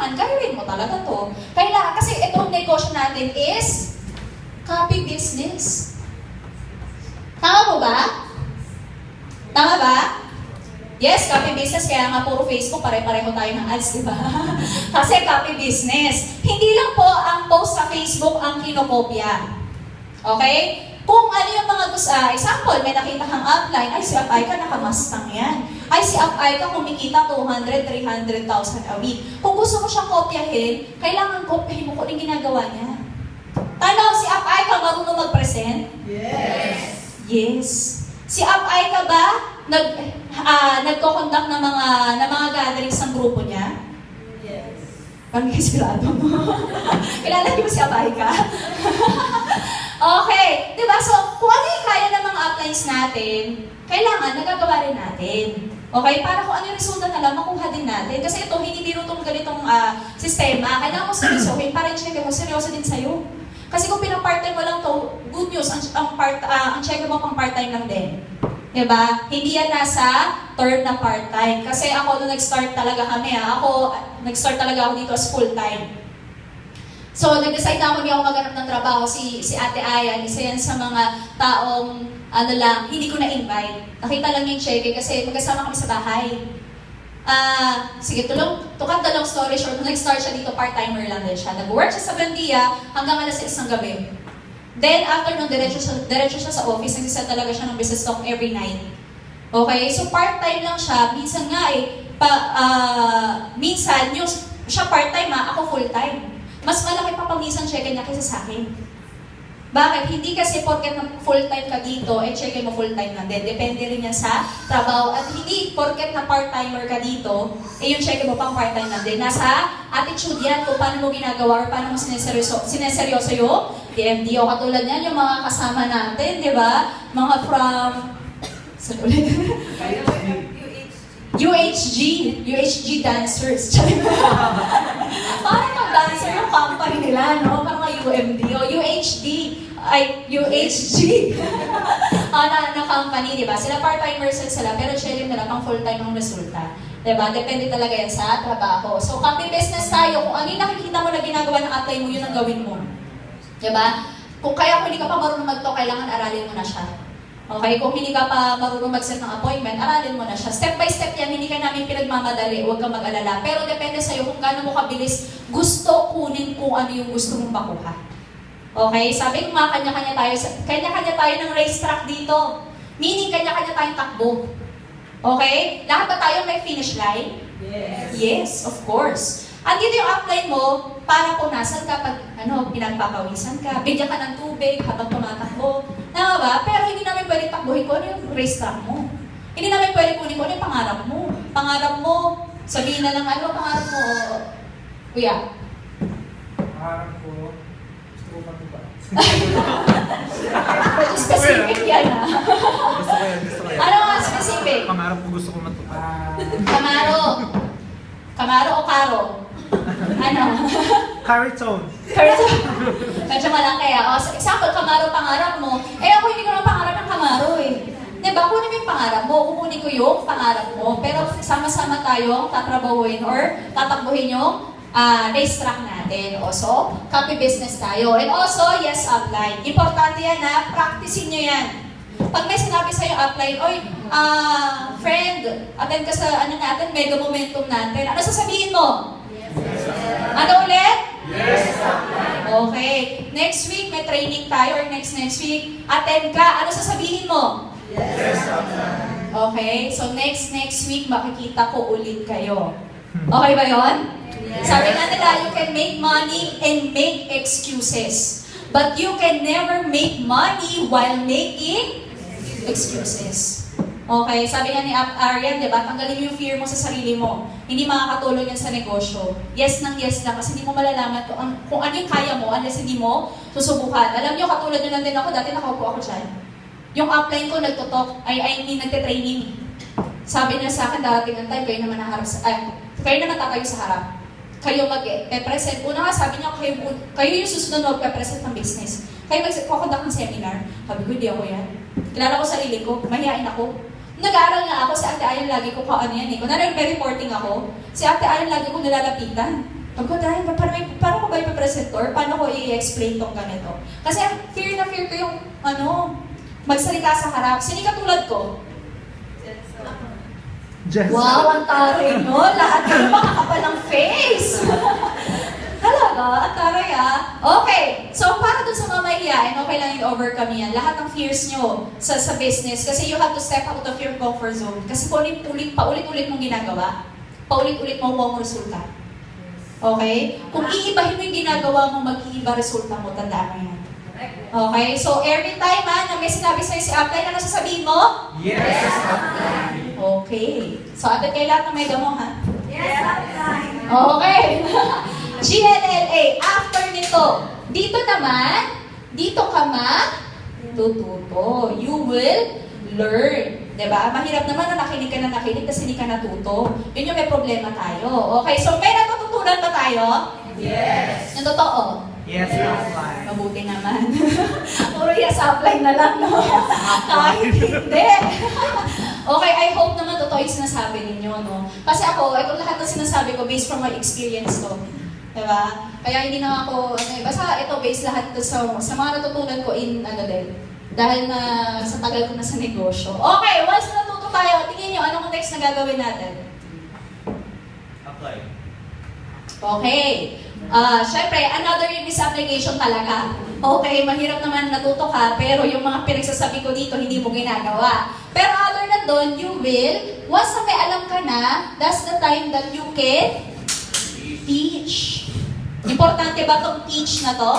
kailangan gawin mo talaga to. Kailangan, kasi itong negosyo natin is copy business. Tama po ba? Tama ba? Yes, copy business, kaya nga puro Facebook, pare-pareho tayo ng ads, di ba? Kasi copy business. Hindi lang po ang post sa Facebook ang kinokopya. Okay? Kung ano yung mga gusto, example, may nakita kang upline, ay si Aika nakamastang yan. Ay si Aika kumikita 200, 300,000 a week. Kung gusto mo siyang kopyahin, kailangan kopyahin mo kung ano yung ginagawa niya. Tanong, si Aika marunong mag-present? Yes! Yes. Si Aika ba nagko-conduct ng mga gatherings ng grupo niya? Yes. Parang inspirado mo. Kilala niyo ba si Aika? Okay, di ba? So, kung ano yung kaya ng mga uplines natin, kailangan nagagawa rin natin. Okay? Para kung ano yung resulta na lang, makuha din natin. Kasi ito, hindi biro itong ganitong sistema. Kailangan mo seryosohin para i-check mo, seryoso din sa'yo. Kasi kung pinapart-time mo lang to, good news, ang check mo pang part-time lang din. Diba? Hindi yan nasa third na part-time. Kasi ako, nung nag-start talaga kami, nag-start talaga ako dito as full-time. So, nag-decide na ako hindi ako maghanap ng trabaho. Si Ate Ayan, isa yan sa mga taong, hindi ko na-invite. Nakita lang yung cheque kasi magkasama kami sa bahay. Sige, to cut the long story short, nung nag-start siya dito, part-timer lang din siya. Nag-work siya sa Bandia hanggang alas 6 ng gabi. Then, after nung diretso siya sa office, nag-set talaga siya ng business talk every night. Okay? So, part-time lang siya. Minsan nga minsan, siya part-time ako full-time. Mas malaki pa paminsan check niya kaysa sa akin. Bakit? Hindi kasi porket na full-time ka dito, check mo full-time lang din. Depende rin yan sa trabaho. At hindi porket na part-timer ka dito, yung check mo pang part-time lang din. Nasa attitude yan kung paano mo ginagawa or paano mo sineseryoso yung DMD. O katulad yan, yung mga kasama natin, di ba? Mga from... Saan ulit? UHG dancers. Parang ang dancer yung company nila, no? Parang UMD o UHD. UHG. na company, di ba? Sila part-timers sila, pero sharing nila pang full-time ang resulta. Di ba? Depende talaga yan sa trabaho. So, copy business tayo. Kung ano yung nakikita mo na ginagawa ng apply mo, yun ang gawin mo. Di ba? Kung hindi ka pa marunong mag-talk, kailangan aralin mo na siya. Okay, kung hindi ka pa marunong mag-set ng appointment, aralin mo na siya. Step by step yan, hindi ka namin pinagmamadali, huwag kang mag-alala. Pero depende sa'yo kung gaano mo kabilis gusto kunin kung ano yung gusto mong makuha. Okay, sabi ko nga, kanya-kanya tayo ng racetrack dito. Meaning, kanya-kanya tayong takbo. Okay? Lahat ba tayo may finish line? Yes. Yes, of course. Andito yung upline mo, para punasan ka pag pinagpapawisan ka, bigyan ka ng tubig habang tumatakbo. Tama ba? Pero hindi namin pwede takbuhin kung ano yung racetrack mo. Hindi namin pwede kunin kung ano yung pangarap mo. Pangarap mo, sabihin na lang, ano pangarap mo? Kuya? Pangarap ko, gusto ko matupad. Specific yan Gusto ko yan. Ano nga specific? Pangarap ko gusto ko matupad. Camaro o Caro? Ano? Caritone. Medyo malaki O, example, Camaro pangarap mo. Ako hindi ko naman pangarap ng Camaro Diba? Kunin mo yung pangarap mo. Kukunin ko yung pangarap mo. Pero sama-sama tayong tatrabahuin or tatakbuhin yung racetrack natin. So, copy business tayo. And also, yes, upline. Importante yan practicein nyo yan. Pag may sinabi sa'yo upline, oy, friend, attend ka sa natin, mega momentum natin. Ano sasabihin mo? Yes. Ano ulit? Yes. Okay. Next week, may training tayo or next week, attend ka. Ano sasabihin mo? Yes. Okay. So, next week, makikita ko ulit kayo. Okay ba yon? Yes. Sabi nga nila, you can make money and make excuses. But you can never make money while making excuses. Okay, sabi nga ni Arian, di ba? Tanggalin mo yung fear mo sa sarili mo. Hindi makakatulong yan sa negosyo. Yes lang kasi hindi mo malalaman kung ano yung kaya mo unless hindi mo susubukan. Alam nyo, katulad nyo lang din ako, dati nakaupo ako dyan. Yung upline ko nagtutok, nagte-training. Sabi niya sa akin, darating ang time, kayo naman tatayo sa harap. Kayo mag-present. Una nga, sabi niya, kayo yung susunod na mag-present ng business. Kayo mag-conduct ng seminar. Sabi ko, hindi ako yan. Kilala ko sarili ko, mahihain ako. Nag-aaral nga ako, si Ate Ayan lagi ko kung ano yan Kung may reporting ako, si Ate Ayan lagi ko nilalapitan. Pag ko dahil, paano ko ba ipapresent to? Or paano ko i-explain tong ganito? Kasi fear na fear ko yung, magsalita sa harap. Sino katulad ko? Jess. Wow, ang taray, no? Lahat ng makakapal ng face. Talaga, ang taray Okay, so para dun sa mga mahihiyain, okay lang yung overcome yan. Lahat ng fears nyo sa business, kasi you have to step out of your comfort zone. Kasi paulit-ulit mong ginagawa, paulit-ulit mo ang resulta. Okay? Kung iibahin mo yung ginagawa mo, mag-iiba resulta mo, tandaan mo yan. Okay? So every time na may sinabi sa'yo si Upline, ano sasabihin mo? Yes, Upline. Okay. So agad kayo lahat na may damo, ha? Yes, Upline. Okay. GLLA, after nito, dito naman, dito ka tututo. You will learn. Diba? Mahirap naman na nakinig ka kasi hindi ka natuto. Yun yung may problema tayo. Okay, so may natututunan ba tayo? Yes. Yung totoo? Yes, Upline. Mabuti naman. Puro yes, apply na lang, no? Kahit hindi. Okay, I hope naman totoo yung sinasabi ninyo, no? Kasi ako, ito lahat ng sinasabi ko based from my experience to. Diba? Kaya hindi na ako, basta ito based lahat to sa mga natutunan ko in, dahil na sa tagal ko na sa negosyo. Okay, once na natuto tayo, tingin nyo, anong next na gagawin natin? Apply. Okay. Syempre, another misapplication talaga. Okay, mahirap naman natuto ka, pero yung mga pinagsasabi ko dito, hindi mo ginagawa. Pero other than doon, you will, once na may alam ka na, that's the time that you can teach. Importante ba itong teach na to?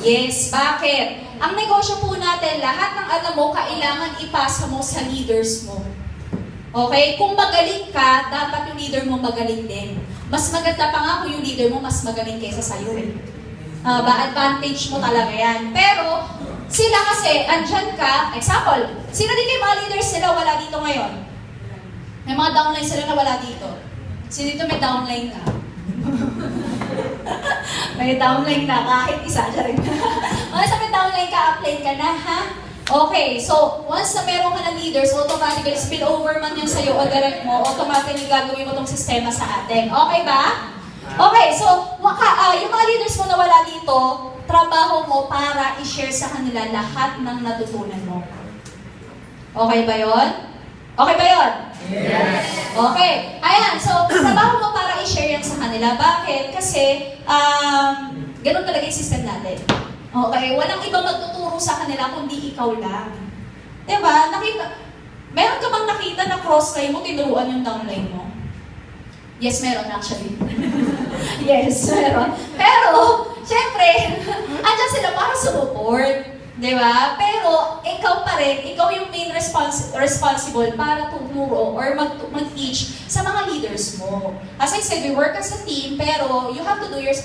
Yes. Bakit? Ang negosyo po natin, lahat ng alam mo, kailangan ipasa mo sa leaders mo. Okay? Kung magaling ka, dapat yung leader mo magaling din. Mas maganda pa nga kung yung leader mo mas magaling kaysa sa'yo eh. Advantage mo talaga yan. Pero, sila kasi, andyan ka, example, sino din kayo mga leaders sila wala dito ngayon? May mga downline sila na wala dito. Sino dito may downline ka? May downline na, kahit isa siya rin. Once na may downline ka, upline ka na, ha? Okay, so once na meron ka ng leaders, automatically spill over man yan sa'yo o direct mo, automatically gagawin mo tong sistema sa atin. Okay ba? Okay, so yung mga leaders mo na wala dito, trabaho mo para i-share sa kanila lahat ng natutunan mo. Okay ba yon? Okay ba yon? Yes. Okay. Ayan, so trabaho mo para i-share yan sa kanila. Bakit? Kasi ganun talaga yung system natin. Okay, walang iba magtuturo sa kanila kundi ikaw lang. Diba? Meron ka bang nakita na cross-line mo, tinuruan yung downline mo? Yes, meron actually. Yes, meron. Pero, syempre, andyan sila para support. Diba? Pero, ikaw pa rin, ikaw yung main responsible para tumuro or mag-teach sa mga leaders mo. As I said, we work as a team, pero you have to do your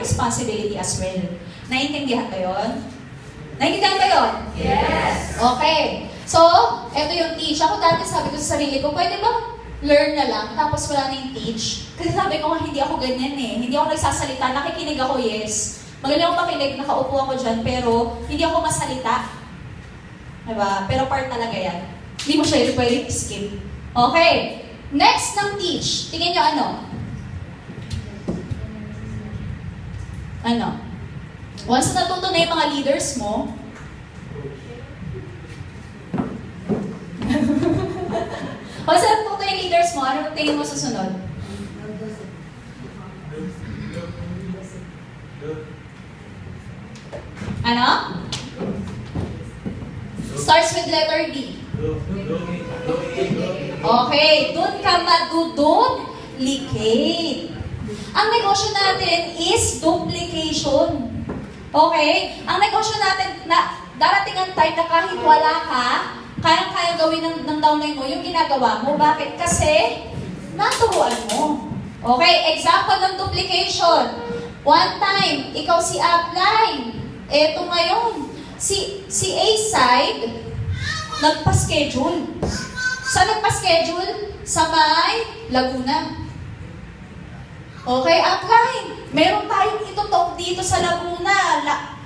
responsibility as well. Naintindihan ba yun? Naintindihan ba yun? Yes. Okay. So, eto yung teach. Ako dati sabi ko sa sarili ko, pwede ba learn na lang, tapos wala na yung teach? Kasi sabi ko nga, hindi ako ganyan eh. Hindi ako nagsasalita, nakikinig ako, yes. Magaling ako makinig, nakaupo ako dyan, pero hindi ako masalita. Diba? Pero part talaga yan. Hindi mo siya pwede skip. Okay. Next ng teach. Tingin nyo ano? Ano? Once na natuto na yung mga leaders mo, once na natuto yung leaders mo, ano tingin mo susunod? Ano? Starts with letter D. Okay, dun ka maduduplicate. Ang negosyo natin is duplication. Okay? Ang negosyo natin, darating ang time na kahit wala ka, kaya gawin ng downline mo yung ginagawa mo. Bakit? Kasi, naturuan mo. Okay? Example ng duplication. One time, ikaw si upline. Eto ngayon, si A side, nagpa-schedule. Saan nagpa-schedule? Sa may Laguna. Okay, upline. Meron tayong itutok dito sa Laguna.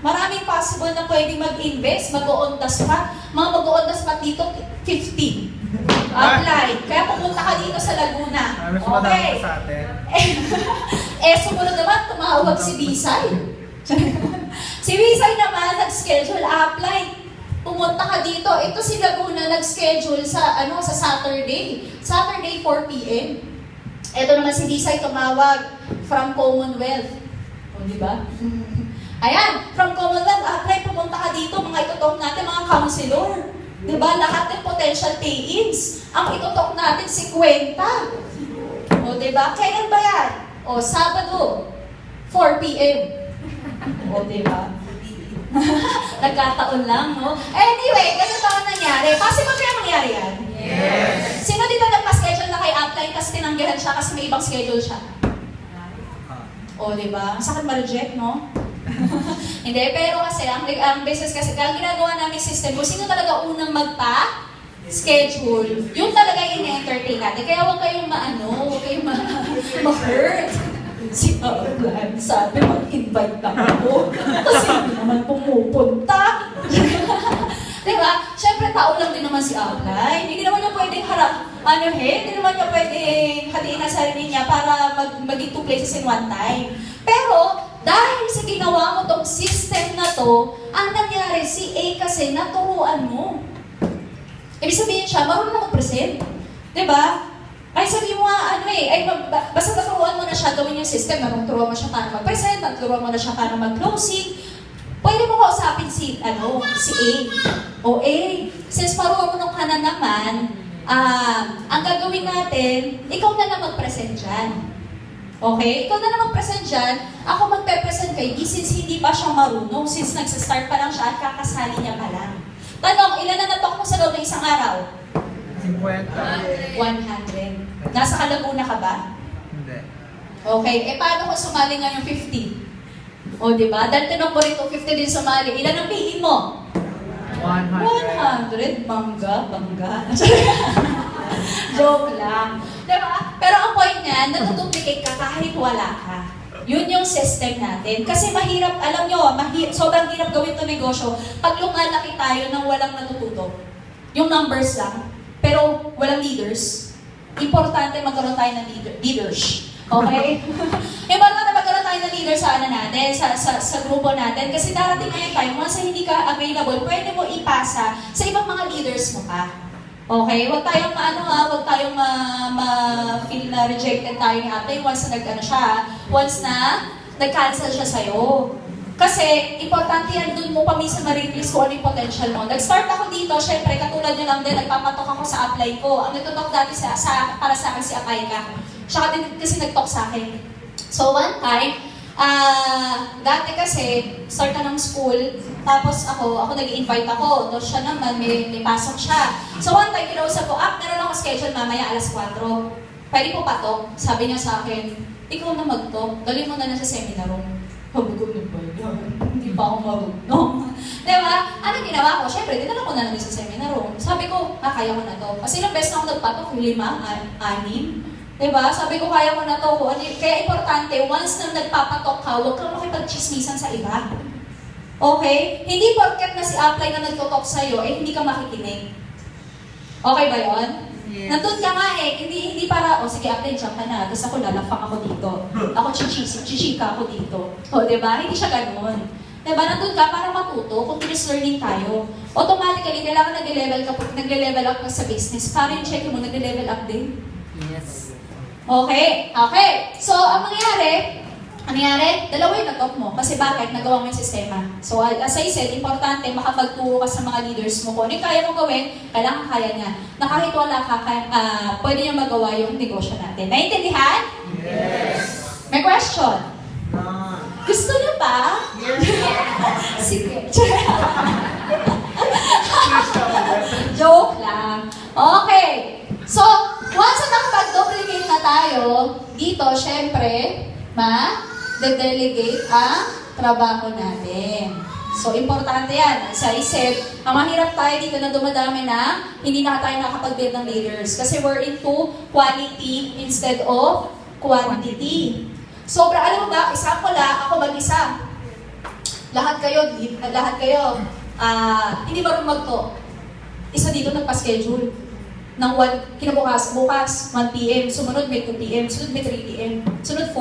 Maraming possible na pwedeng mag-invest, mag-on the spot. Mga mag-on the spot dito, 50. Upline. Kaya pumunta ka dito sa Laguna. Mas madami pa sa atin. Sumunod naman, tumawag si Bisay. Si Bisay naman, nag-schedule, apply. Pumunta ka dito. Ito si Laguna, nag-schedule sa Saturday. Saturday, 4 p.m. Ito naman si Bisay, tumawag from Commonwealth. O, di ba? Ayan, from Commonwealth, apply, pumunta ka dito. Mga itutok natin, mga counselor. Di ba? Lahat ng potential pay-ins. Ang itutok natin, 50. O, di ba? Kailan ba yan? O, Sabado, 4 p.m. O, di ba? Nagkataon lang, no? Anyway, ganito ang nangyari. Possible kaya mangyari yan? Yes. Sino dito nagpa-schedule na kay apply kasi tinanggihan siya kasi may ibang schedule siya? O, di ba? Ang sakit ma-reject, no? Hindi, pero kasi ang business kasi, ang ginagawa namin system, kung sino talaga unang magpa-schedule, yung talaga yung in-entertain natin. Kaya huwag kayong huwag kayong ma-hurt. Si Aplan, sabi mag-invite na ako. Kasi hindi naman pumupunta. Diba? Siyempre, tao lang din naman si Aplan. Hindi naman niya pwedeng hindi naman niya pwedeng hatiin ang sarili niya para mag-in two places in one time. Pero, dahil sa ginawa mo tong system na to, ang nangyari, si A kasi naturuan mo. Ibig sabihin siya, marunong na mag-present. Diba? Ay, sabi mo nga, basta naturuan mo na siya gawin yung system, naturuan mo siya paano mag-present, naturuan mo na siya paano mag-closing, pwede mo kausapin si A. O A, since marunong ka na naman, ang gagawin natin, ikaw na lang mag-present dyan. Okay? Ikaw na lang mag-present dyan, ako magpe-present kay B since hindi pa siya marunong, since nagsastart pa lang siya at kakasali niya pa lang. Tanong, ilan na natok mo sa loob ng isang araw? 50. 100. Nasa Kalaguna ka ba? Hindi. Okay. Paano kung sumali nga yung 50? O, di ba? Dahil tinong mo rin 50 din sumali. Ilan ang piin mo? 100. Bangga. Joke lang. Di ba? Pero ang point niyan, natuduplicate ka kahit wala ka. Yun yung system natin. Kasi mahirap, alam nyo, sobrang hirap gawin to negosyo pag lumalaki tayo nang walang natututo. Yung numbers lang. Pero walang leaders. Importante magkaroon tayo ng leaders. Okay? Importante magkaroon tayo ng leader sa natin, sa grupo natin. Kasi darating ngayon tayo, once hindi ka available, pwede mo ipasa sa ibang mga leaders mo pa. Okay? Huwag tayong ma-feel na rejected tayo ni ate once na once na nag-cancel siya sa'yo. Kasi, importante yan, dun mo pa minsan ma-release kung ano yung potential mo. Nag-start ako dito, syempre, katulad nyo lang din, nagpapatok ako sa apply ko. Ang nagtutok dati para sa akin si Apayka. Siya din kasi nag-talk sa akin. So, one time, dati kasi, start na ng school, tapos ako nag-invite ako. Tapos siya naman, may pasok siya. So, one time, kinausap ko, meron ako schedule mamaya, 4:00. Pwede po patok. Sabi niya sa akin, ikaw na mag-talk, dalhin mo na sa seminar room. Pabugod na ba yan? Hindi pa ako marunong. Diba? Ano ginawa ko? Siyempre, dinala ko na namin sa seminar room. Sabi ko, kaya ko na to. Kasi ilang beses na ako nagpatok, 5, 6. Diba? Sabi ko, kaya ko na to. Kaya importante, once na nagpapatok ka, huwag kang makipag-chismisan sa iba. Okay? Hindi porket na si apply na nagtutok sa'yo, hindi ka makikinig. Okay ba yun? Yes. Nandun ka nga hindi para, sige, apply, jump ka na. Tapos ako, lalapang ako dito. Ako, chichika ako dito. O, diba? Hindi siya ganun. Diba? Nandun ka para matuto, continuous learning tayo. Automatically, kailangan nagle-level up ka sa business. Para yung check mo, nagle-level up din. Yes. Okay? So, ang nangyari, dalawa yung nag-talk mo. Kasi bakit? Nagawa mo yung sistema. So, as I said, importante makapagturo ka sa mga leaders mo. Kung ano yung kaya mo gawin, kailangan kaya niya. Na kahit wala ka, pwede niya magawa yung negosyo natin. Naintindihan? Yes. May question? No. Gusto niyo pa? Yes. Sige. Joke lang. Okay. So, once na nakapag-duplicate na tayo, dito, syempre, de-delegate ang trabaho natin. So, importante yan. Sa isip, ang mahirap tayo dito na dumadami na hindi na tayo nakapag-build ng leaders. Kasi we're into quality instead of quantity. Sobra, alam mo ba, example ako mag-isa. Lahat kayo, hindi marunong mag-talk. Isa dito nagpa-schedule. Bukas, 1 p.m. Sumunod may 2 p.m. Sunod may 3 p.m. Sunod 4.